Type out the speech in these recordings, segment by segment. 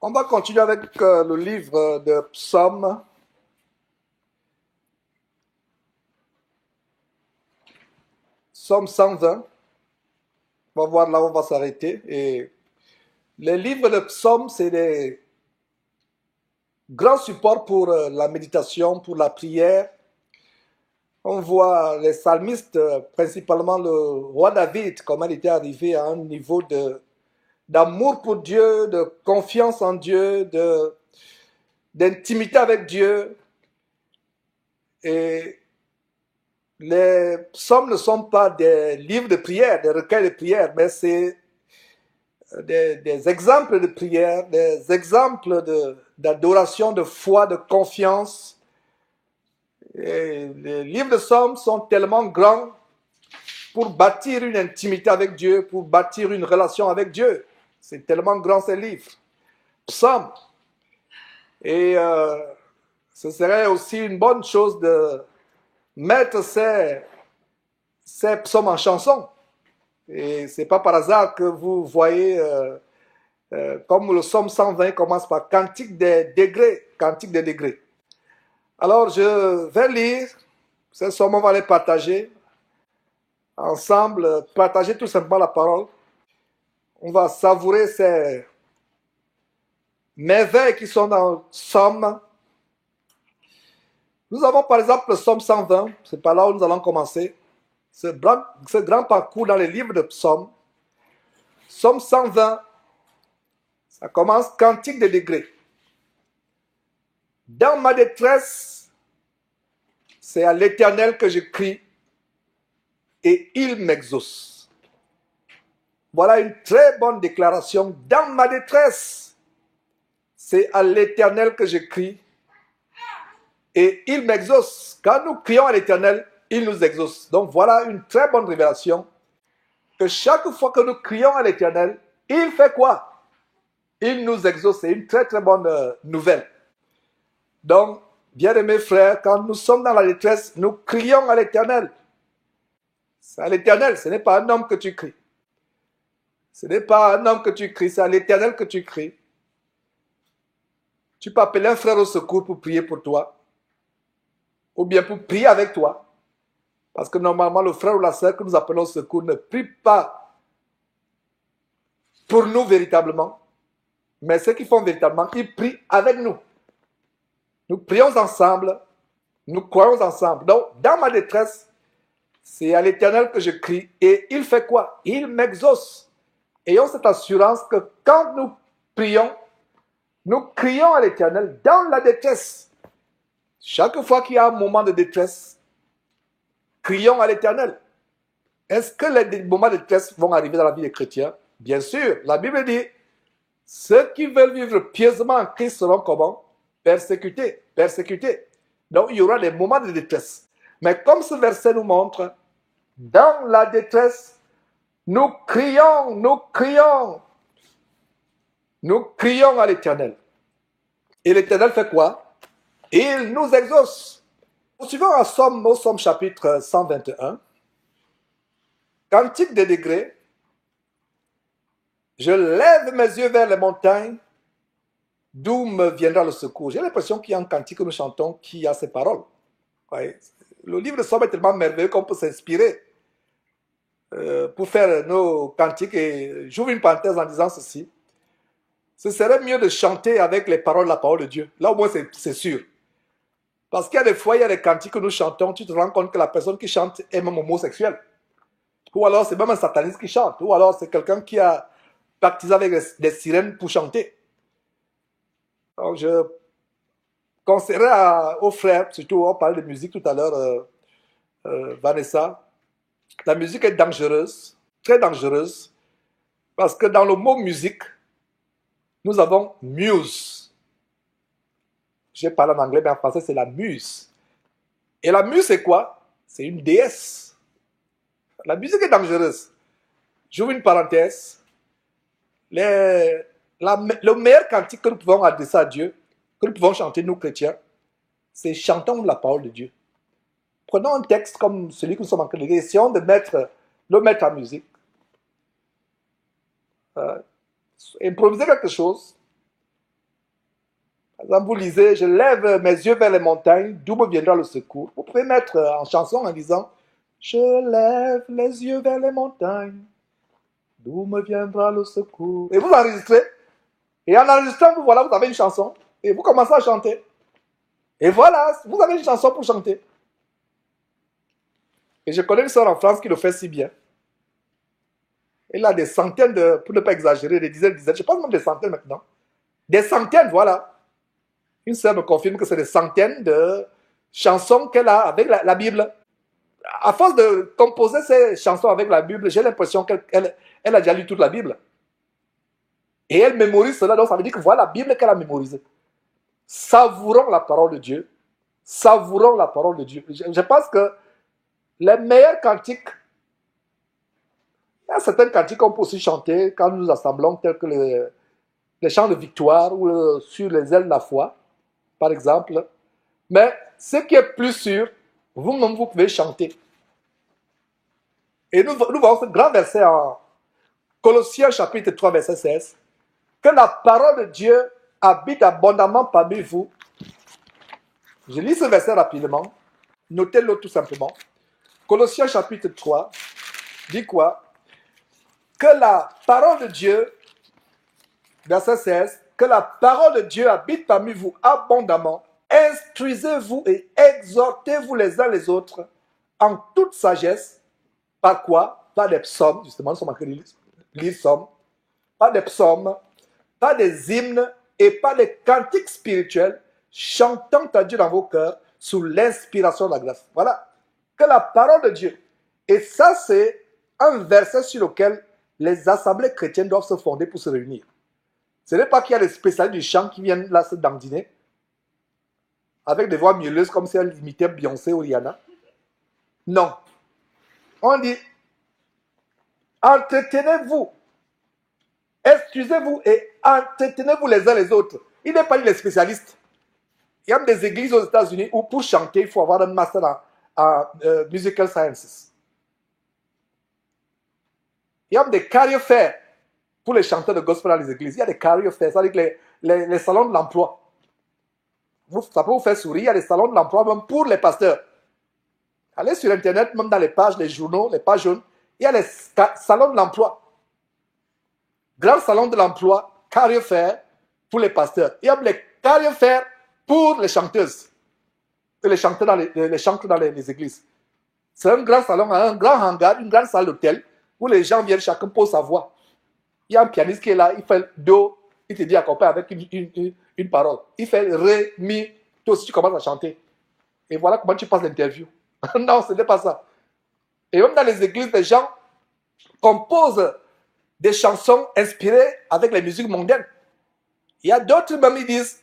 On va continuer avec le livre de Psaumes. Psaume 120. On va voir là où on va s'arrêter. Et les livres de Psaumes, c'est des grands supports pour la méditation, pour la prière. On voit les psalmistes, principalement le roi David, comment il était arrivé à un niveau d'amour pour Dieu, de confiance en Dieu, d'intimité avec Dieu. Et les psaumes ne sont pas des livres de prière, des recueils de prière, mais c'est des exemples de prière, des exemples d'adoration, de foi, de confiance. Et les livres de psaumes sont tellement grands pour bâtir une intimité avec Dieu, pour bâtir une relation avec Dieu. C'est tellement grand ces livres. Psaumes. Et ce serait aussi une bonne chose de mettre ces psaumes en chanson. Et c'est pas par hasard que vous voyez, comme le psaume 120 commence par Cantique des degrés, Cantique des degrés. Alors je vais lire, ces psaumes, on va les partager ensemble, partager tout simplement la parole. On va savourer ces merveilles qui sont dans le psaume. Nous avons par exemple le psaume 120, c'est par là où nous allons commencer. Ce grand parcours dans les livres de psaumes. Psaume 120, ça commence Cantique des degrés. Dans ma détresse, c'est à l'Éternel que je crie et il m'exauce. Voilà une très bonne déclaration. Dans ma détresse, c'est à l'Éternel que je crie et il m'exauce. Quand nous crions à l'Éternel, il nous exauce. Donc voilà une très bonne révélation. Que chaque fois que nous crions à l'Éternel, il fait quoi? Il nous exauce. C'est une très très bonne nouvelle. Donc, bien-aimés frères, quand nous sommes dans la détresse, nous crions à l'Éternel. C'est à l'Éternel, ce n'est pas un homme que tu cries. Ce n'est pas un homme que tu cries, c'est à l'Éternel que tu cries. Tu peux appeler un frère au secours pour prier pour toi, ou bien pour prier avec toi. Parce que normalement, le frère ou la sœur que nous appelons au secours ne prie pas pour nous véritablement, mais ceux qui font véritablement, ils prient avec nous. Nous prions ensemble, nous croyons ensemble. Donc, dans ma détresse, c'est à l'Éternel que je crie. Et il fait quoi? Il m'exauce. Ayons cette assurance que quand nous prions, nous crions à l'Éternel dans la détresse. Chaque fois qu'il y a un moment de détresse, crions à l'Éternel. Est-ce que les moments de détresse vont arriver dans la vie des chrétiens? Bien sûr. La Bible dit, ceux qui veulent vivre pieusement en Christ seront comment? Persécutés. Persécutés. Donc il y aura des moments de détresse. Mais comme ce verset nous montre, dans la détresse, nous crions, nous crions. Nous crions à l'Éternel. Et l'Éternel fait quoi? Il nous exauce. Suivons au Somme chapitre 121. Cantique des degrés. Je lève mes yeux vers les montagnes, d'où me viendra le secours. J'ai l'impression qu'il y a un cantique que nous chantons qui a ces paroles. Ouais. Le livre de Somme est tellement merveilleux qu'on peut s'inspirer pour faire nos cantiques. Et j'ouvre une parenthèse en disant ceci. Ce serait mieux de chanter avec les paroles de la parole de Dieu. Là, au moins, c'est sûr. Parce qu'il y a des fois, il y a des cantiques que nous chantons, tu te rends compte que la personne qui chante est même homosexuelle. Ou alors, c'est même un sataniste qui chante. Ou alors, c'est quelqu'un qui a baptisé avec des sirènes pour chanter. Donc, je conseillerais aux frères, surtout on parlait de musique tout à l'heure, Vanessa, la musique est dangereuse, très dangereuse, parce que dans le mot musique, nous avons muse. J'ai parlé en anglais, mais en français, c'est la muse. Et la muse, c'est quoi? C'est une déesse. La musique est dangereuse. J'ouvre une parenthèse. Le meilleur cantique que nous pouvons adresser à Dieu, que nous pouvons chanter, nous chrétiens, c'est chantons la parole de Dieu. Prenons un texte comme celui que nous sommes en train de lire, essayons de le mettre en musique. Improviser quelque chose. Par exemple, vous lisez, je lève mes yeux vers les montagnes, d'où me viendra le secours. Vous pouvez mettre en chanson en disant, je lève les yeux vers les montagnes, d'où me viendra le secours. Et vous enregistrez. Et en enregistrant, vous voilà, vous avez une chanson. Et vous commencez à chanter. Et voilà, vous avez une chanson pour chanter. Et je connais une soeur en France qui le fait si bien. Elle a des centaines de, pour ne pas exagérer, des dizaines, je pense même des centaines maintenant. Des centaines, voilà. Une sœur me confirme que c'est des centaines de chansons qu'elle a avec la Bible. À force de composer ces chansons avec la Bible, j'ai l'impression qu'elle a déjà lu toute la Bible. Et elle mémorise cela, donc ça veut dire que voilà la Bible qu'elle a mémorisée. Savourons la parole de Dieu. Savourons la parole de Dieu. Je pense que les meilleurs cantiques, il y a certains cantiques qu'on peut aussi chanter quand nous nous assemblons, tels que les chants de victoire ou sur les ailes de la foi, par exemple. Mais ce qui est plus sûr, vous-même, vous pouvez chanter. Et nous voyons ce grand verset en Colossiens chapitre 3, verset 16. Que la parole de Dieu habite abondamment parmi vous. Je lis ce verset rapidement. Notez-le tout simplement. Colossiens chapitre 3 dit quoi? Que la parole de Dieu, verset 16, que la parole de Dieu habite parmi vous abondamment. Instruisez-vous et exhortez-vous les uns les autres en toute sagesse. Par quoi? Par des psaumes, justement, nous sommes en train de lire psaumes. Par des psaumes, par des hymnes et par des cantiques spirituels, chantant à Dieu dans vos cœurs sous l'inspiration de la grâce. Voilà. Que la parole de Dieu. Et ça, c'est un verset sur lequel les assemblées chrétiennes doivent se fonder pour se réunir. Ce n'est pas qu'il y a des spécialistes du chant qui viennent là se dandiner avec des voix mielleuses comme si elles imitaient Beyoncé ou Rihanna. Non. On dit, entretenez-vous, excusez-vous et entretenez-vous les uns les autres. Il n'est pas dit les spécialistes. Il y a des églises aux États-Unis où pour chanter, il faut avoir un master en musical sciences. Il y a des career fairs pour les chanteurs de gospel dans les églises. Il y a des career fairs, c'est-à-dire que les salons de l'emploi. Ça peut vous faire sourire, il y a des salons de l'emploi même pour les pasteurs. Allez sur Internet, même dans les pages, les journaux, les pages jaunes, il y a les salons de l'emploi. Grand salon de l'emploi, career fair pour les pasteurs. Il y a les career fair pour les chanteuses. Et les chanteurs dans les églises. C'est un grand salon, un grand hangar, une grande salle d'hôtel où les gens viennent, chacun pose sa voix. Il y a un pianiste qui est là, il fait do, il te dit accompagne avec une parole. Il fait ré, mi, toi aussi tu commences à chanter. Et voilà comment tu passes l'interview. Non, ce n'est pas ça. Et même dans les églises, les gens composent des chansons inspirées avec les musiques mondaines. Il y a d'autres même, ils disent,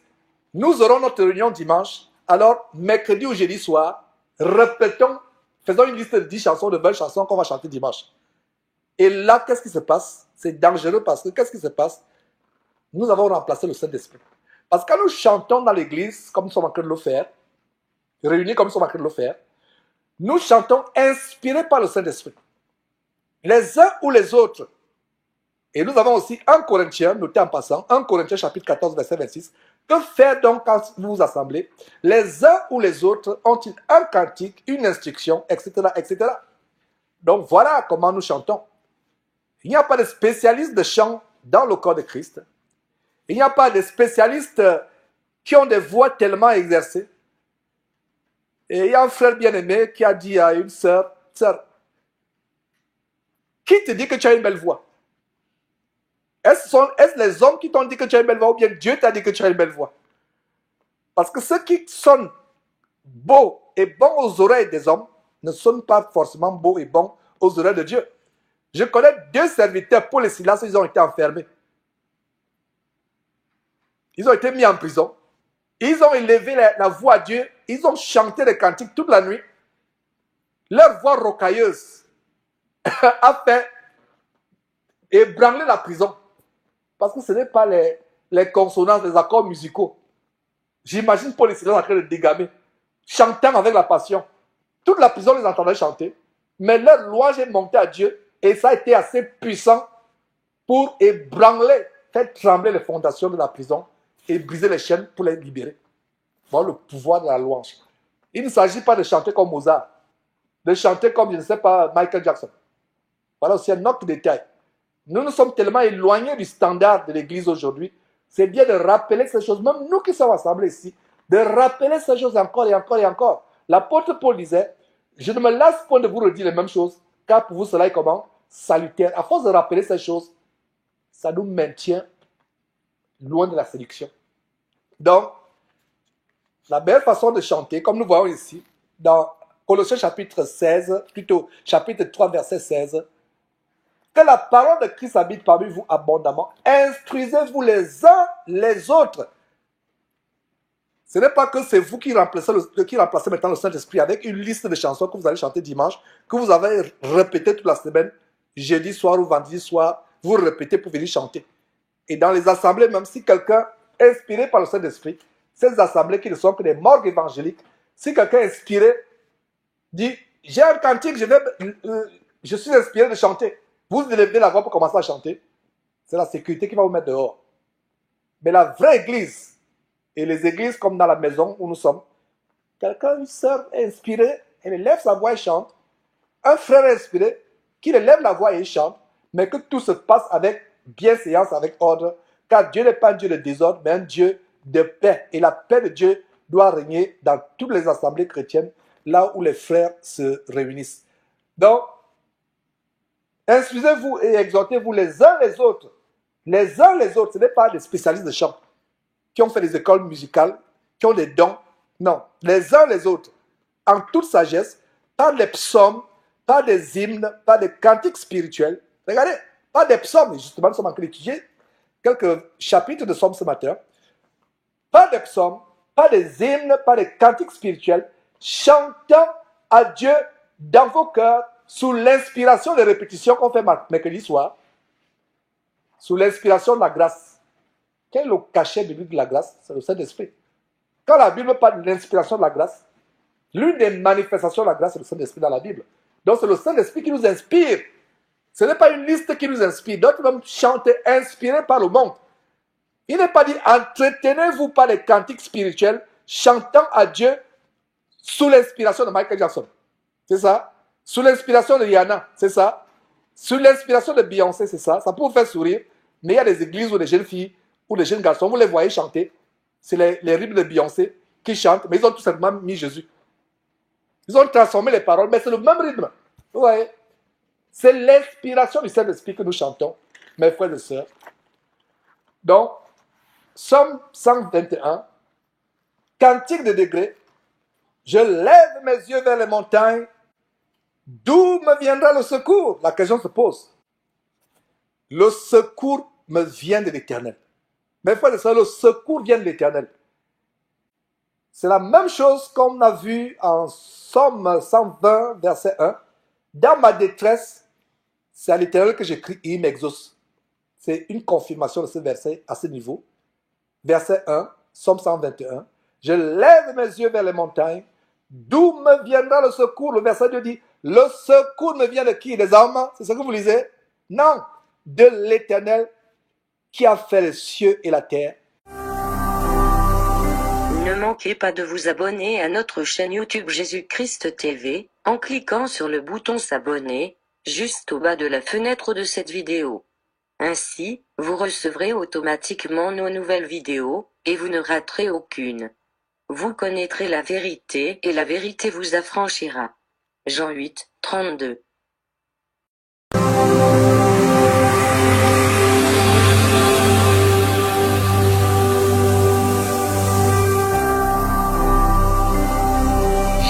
nous aurons notre réunion dimanche, alors mercredi ou jeudi soir, répétons, faisons une liste de 10 chansons, de 20 chansons qu'on va chanter dimanche. Et là, qu'est-ce qui se passe? C'est dangereux parce que qu'est-ce qui se passe? Nous avons remplacé le Saint-Esprit. Parce que quand nous chantons dans l'église, comme nous sommes en train de le faire, réunis comme nous sommes en train de le faire, nous chantons inspirés par le Saint-Esprit. Les uns ou les autres. Et nous avons aussi 1 Corinthiens, noté en passant, 1 Corinthiens chapitre 14, verset 26. Que faire donc quand vous vous assemblez? Les uns ou les autres ont-ils un cantique, une instruction, etc., etc. Donc voilà comment nous chantons. Il n'y a pas de spécialistes de chant dans le corps de Christ. Il n'y a pas de spécialistes qui ont des voix tellement exercées. Et il y a un frère bien-aimé qui a dit à une sœur, sœur, qui te dit que tu as une belle voix? Est-ce les hommes qui t'ont dit que tu as une belle voix ou bien Dieu t'a dit que tu as une belle voix? Parce que ceux qui sonnent beaux et bons aux oreilles des hommes ne sonnent pas forcément beaux et bons aux oreilles de Dieu. Je connais 2 serviteurs, Paul et Silas, ils ont été enfermés. Ils ont été mis en prison. Ils ont élevé la voix à Dieu. Ils ont chanté des cantiques toute la nuit. Leur voix rocailleuse a fait ébranler la prison. Parce que ce n'est pas les consonances, les accords musicaux. J'imagine Paul et Silas en train de dégamer, chantant avec la passion. Toute la prison les entendait chanter. Mais leur louange est montée à Dieu. Et ça a été assez puissant pour ébranler, faire trembler les fondations de la prison, et briser les chaînes pour les libérer. Voilà le pouvoir de la louange. Il ne s'agit pas de chanter comme Mozart, de chanter comme, je ne sais pas, Michael Jackson. Voilà aussi un autre détail. Nous sommes tellement éloignés du standard de l'Église aujourd'hui. C'est bien de rappeler ces choses, même nous qui sommes assemblés ici, de rappeler ces choses encore et encore et encore. L'apôtre Paul disait, je ne me lasse point de vous redire les mêmes choses, car pour vous cela est comment? Salutaire. À force de rappeler ces choses, ça nous maintient loin de la séduction. Donc, la meilleure façon de chanter, comme nous voyons ici, dans Colossiens chapitre 16, plutôt chapitre 3, verset 16, que la parole de Christ habite parmi vous abondamment. Instruisez-vous les uns les autres. Ce n'est pas que c'est vous qui remplacez maintenant le Saint-Esprit avec une liste de chansons que vous allez chanter dimanche, que vous avez répété toute la semaine, jeudi soir ou vendredi soir, vous répétez pour venir chanter. Et dans les assemblées, même si quelqu'un est inspiré par le Saint-Esprit, ces assemblées qui ne sont que des morgues évangéliques, si quelqu'un est inspiré, dit, j'ai un cantique, je suis inspiré de chanter. Vous élevez la voix pour commencer à chanter. C'est la sécurité qui va vous mettre dehors. Mais la vraie église, et les églises comme dans la maison où nous sommes, quelqu'un, une sœur est inspirée, elle élève sa voix et chante. Un frère est inspiré, qui élève la voix et chante, mais que tout se passe avec bienséance, avec ordre, car Dieu n'est pas un Dieu de désordre, mais un Dieu de paix. Et la paix de Dieu doit régner dans toutes les assemblées chrétiennes, là où les frères se réunissent. Donc, instruisez-vous et exhortez-vous les uns les autres. Les uns les autres, ce n'est pas des spécialistes de chant qui ont fait des écoles musicales, qui ont des dons. Non, les uns les autres, en toute sagesse, pas des psaumes, pas des hymnes, pas des cantiques spirituels. Regardez, pas des psaumes. Justement, nous sommes en train d'étudier quelques chapitres de psaumes ce matin. Pas des psaumes, pas des hymnes, pas des cantiques spirituels. Chantant à Dieu dans vos cœurs, sous l'inspiration des répétitions qu'on fait mercredi soir, sous l'inspiration de la grâce. Quel est le cachet biblique de la grâce? C'est le Saint-Esprit. Quand la Bible parle de l'inspiration de la grâce, l'une des manifestations de la grâce, c'est le Saint-Esprit dans la Bible. Donc c'est le Saint-Esprit qui nous inspire. Ce n'est pas une liste qui nous inspire. D'autres même chantent inspirés par le monde. Il n'est pas dit entretenez-vous par les cantiques spirituels, chantant à Dieu sous l'inspiration de Michael Jackson. C'est ça? Sous l'inspiration de Rihanna, c'est ça? Sous l'inspiration de Beyoncé, c'est ça? Ça peut vous faire sourire, mais il y a des églises où des jeunes filles ou des jeunes garçons, vous les voyez chanter. C'est les rythmes de Beyoncé qui chantent, mais ils ont tout simplement mis Jésus. Ils ont transformé les paroles, mais c'est le même rythme. Vous voyez? C'est l'inspiration du Saint-Esprit que nous chantons, mes frères et sœurs. Donc, Psaume 121, cantique de degrés. Je lève mes yeux vers les montagnes. D'où me viendra le secours? La question se pose. Le secours me vient de l'Éternel. Mes frères et sœurs, le secours vient de l'Éternel. C'est la même chose qu'on a vu en Psaume 120, verset 1. Dans ma détresse, c'est à l'Éternel que j'écris et il m'exauce. C'est une confirmation de ce verset à ce niveau. Verset 1, Psaume 121. Je lève mes yeux vers les montagnes. D'où me viendra le secours? Le verset 2 dit, le secours me vient de qui? Des hommes? C'est ce que vous lisez? Non, de l'Éternel qui a fait les cieux et la terre. Ne manquez pas de vous abonner à notre chaîne YouTube Jésus-Christ TV, en cliquant sur le bouton s'abonner, juste au bas de la fenêtre de cette vidéo. Ainsi, vous recevrez automatiquement nos nouvelles vidéos, et vous ne raterez aucune. Vous connaîtrez la vérité et la vérité vous affranchira. Jean 8, 32.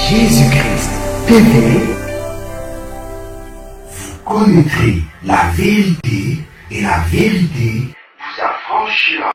Jésus-Christ TV, vous connaîtrez la vérité et la vérité vous affranchira.